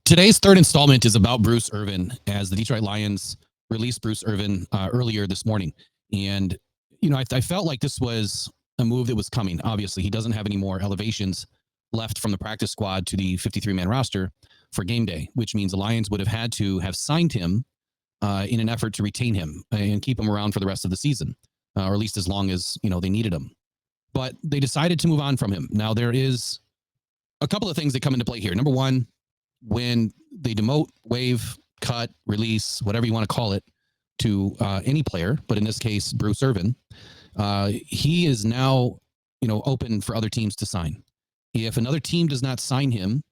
Today's third installment is about Bruce Irvin, as the Detroit Lions released Bruce Irvin earlier this morning. And, I felt like this was a move that was coming. Obviously, he doesn't have any more elevations left from the practice squad to the 53-man roster for game day, which means the Lions would have had to have signed him in an effort to retain him and keep him around for the rest of the season, or at least as long as, they needed him. But they decided to move on from him. Now, there is a couple of things that come into play here. Number one, when they demote, waive, cut, release, whatever you want to call it, to any player, but in this case, Bruce Irvin, he is now, open for other teams to sign. If another team does not sign him,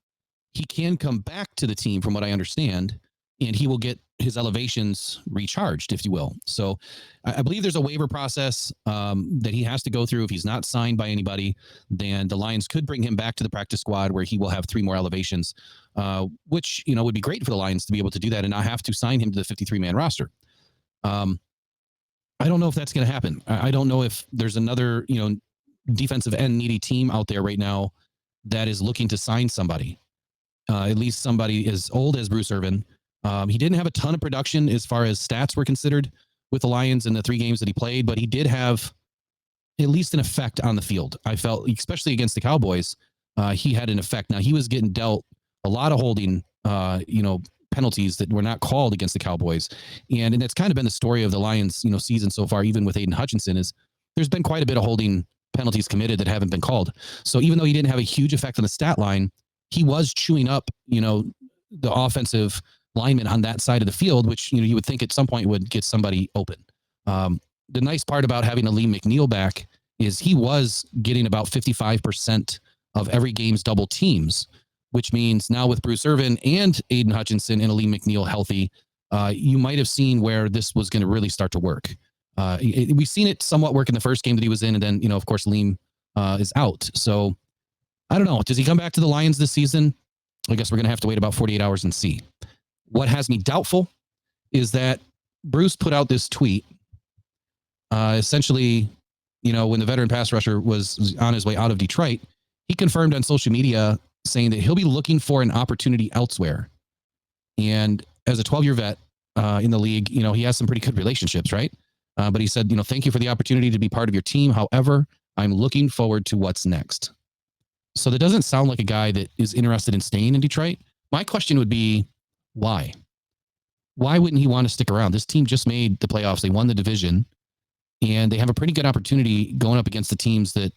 he can come back to the team, from what I understand, and he will get his elevations recharged, if you will. So I believe there's a waiver process that he has to go through. If he's not signed by anybody, then the Lions could bring him back to the practice squad where he will have 3 more elevations, which, would be great for the Lions to be able to do that and not have to sign him to the 53-man roster. I don't know if that's going to happen. I don't know if there's another, defensive end needy team out there right now that is looking to sign somebody, at least somebody as old as Bruce Irvin. He didn't have a ton of production as far as stats were considered with the Lions in the 3 games that he played, but he did have at least an effect on the field. I felt, especially against the Cowboys, he had an effect. Now, he was getting dealt a lot of holding, penalties that were not called against the Cowboys. And it's kind of been the story of the Lions, season so far, even with Aiden Hutchinson, is there's been quite a bit of holding penalties committed that haven't been called. So even though he didn't have a huge effect on the stat line, he was chewing up, the offensive lineman on that side of the field, which, you would think at some point would get somebody open. The nice part about having Aleem McNeil back is he was getting about 55% of every game's double teams, which means now with Bruce Irvin and Aiden Hutchinson and Aleem McNeil healthy, you might have seen where this was going to really start to work. We've seen it somewhat work in the first game that he was in, and then, of course, Aleem is out. So I don't know. Does he come back to the Lions this season? I guess we're going to have to wait about 48 hours and see. What has me doubtful is that Bruce put out this tweet, essentially, when the veteran pass rusher was on his way out of Detroit, he confirmed on social media saying that he'll be looking for an opportunity elsewhere. And as a 12-year vet in the league, he has some pretty good relationships, right? But he said, thank you for the opportunity to be part of your team. However, I'm looking forward to what's next. So that doesn't sound like a guy that is interested in staying in Detroit. My question would be, why? Why wouldn't he want to stick around? This team just made the playoffs. They won the division, and they have a pretty good opportunity going up against the teams that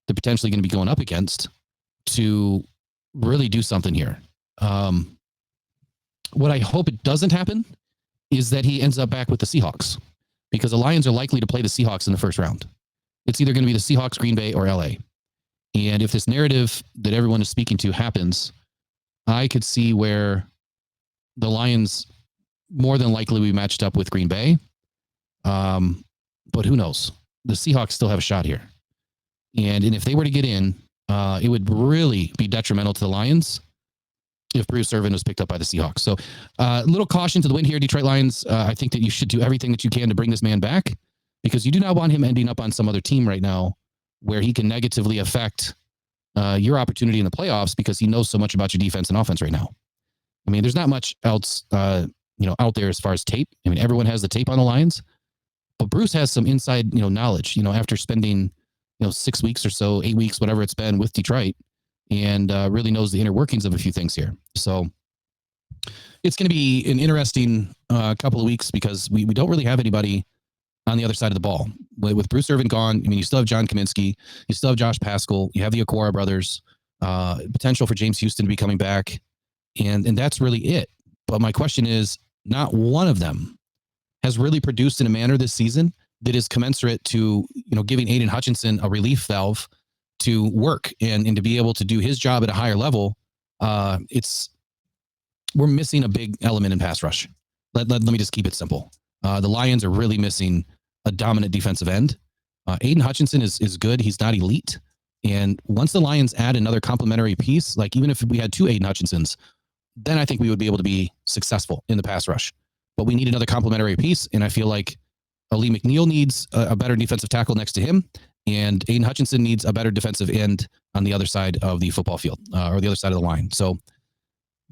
they're potentially going to be going up against to really do something here. What I hope it doesn't happen is that he ends up back with the Seahawks, because the Lions are likely to play the Seahawks in the first round. It's either going to be the Seahawks, Green Bay, or LA. And if this narrative that everyone is speaking to happens, I could see where the Lions more than likely will be matched up with Green Bay. But who knows? The Seahawks still have a shot here. And if they were to get in, it would really be detrimental to the Lions if Bruce Irvin was picked up by the Seahawks. So a little caution to the wind here, Detroit Lions. I think that you should do everything that you can to bring this man back, because you do not want him ending up on some other team right now where he can negatively affect your opportunity in the playoffs, because he knows so much about your defense and offense right now. I mean, there's not much else, out there as far as tape. I mean, everyone has the tape on the Lions, but Bruce has some inside, knowledge, after spending, 6 weeks or so, 8 weeks, whatever it's been with Detroit, and really knows the inner workings of a few things here. So it's going to be an interesting couple of weeks, because we don't really have anybody on the other side of the ball. With Bruce Irvin gone, I mean, you still have John Kaminsky, you still have Josh Pascal, you have the Okwara brothers, potential for James Houston to be coming back, and that's really it. But my question is, not one of them has really produced in a manner this season that is commensurate to, giving Aiden Hutchinson a relief valve to work and to be able to do his job at a higher level. We're missing a big element in pass rush. Let me just keep it simple. The Lions are really missing a dominant defensive end. Aiden Hutchinson is good. He's not elite. And once the Lions add another complementary piece, like even if we had 2 Aiden Hutchinsons, then I think we would be able to be successful in the pass rush. But we need another complementary piece, and I feel like Aleem McNeil needs a better defensive tackle next to him, and Aiden Hutchinson needs a better defensive end on the other side of the football field, or the other side of the line. So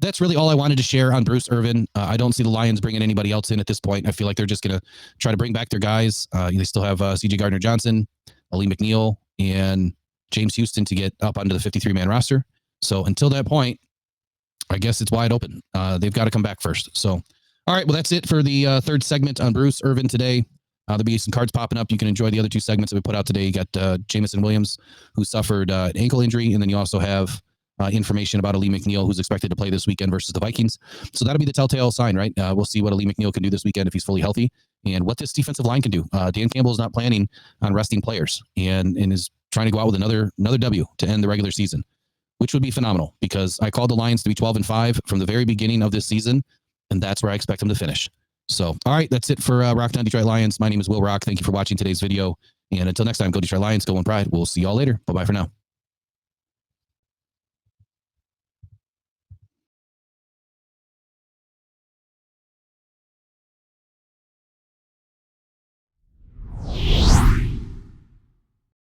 that's really all I wanted to share on Bruce Irvin. I don't see the Lions bringing anybody else in at this point. I feel like they're just going to try to bring back their guys. They still have C.J. Gardner-Johnson, Ali McNeil, and James Houston to get up onto the 53-man roster. So until that point, I guess it's wide open. They've got to come back first. So, all right, well, that's it for the third segment on Bruce Irvin today. There'll be some cards popping up. You can enjoy the other two segments that we put out today. You got Jamison Williams, who suffered an ankle injury, and then you also have information about Ali McNeil, who's expected to play this weekend versus the Vikings. So that'll be the telltale sign, right? We'll see what Ali McNeil can do this weekend if he's fully healthy, and what this defensive line can do. Dan Campbell is not planning on resting players, and is trying to go out with another W to end the regular season, which would be phenomenal, because I called the Lions to be 12-5 from the very beginning of this season, and that's where I expect them to finish. So, all right, that's it for Rock Down Detroit Lions. My name is Will Rock. Thank you for watching today's video. And until next time, go Detroit Lions, go in pride. We'll see y'all later. Bye-bye for now.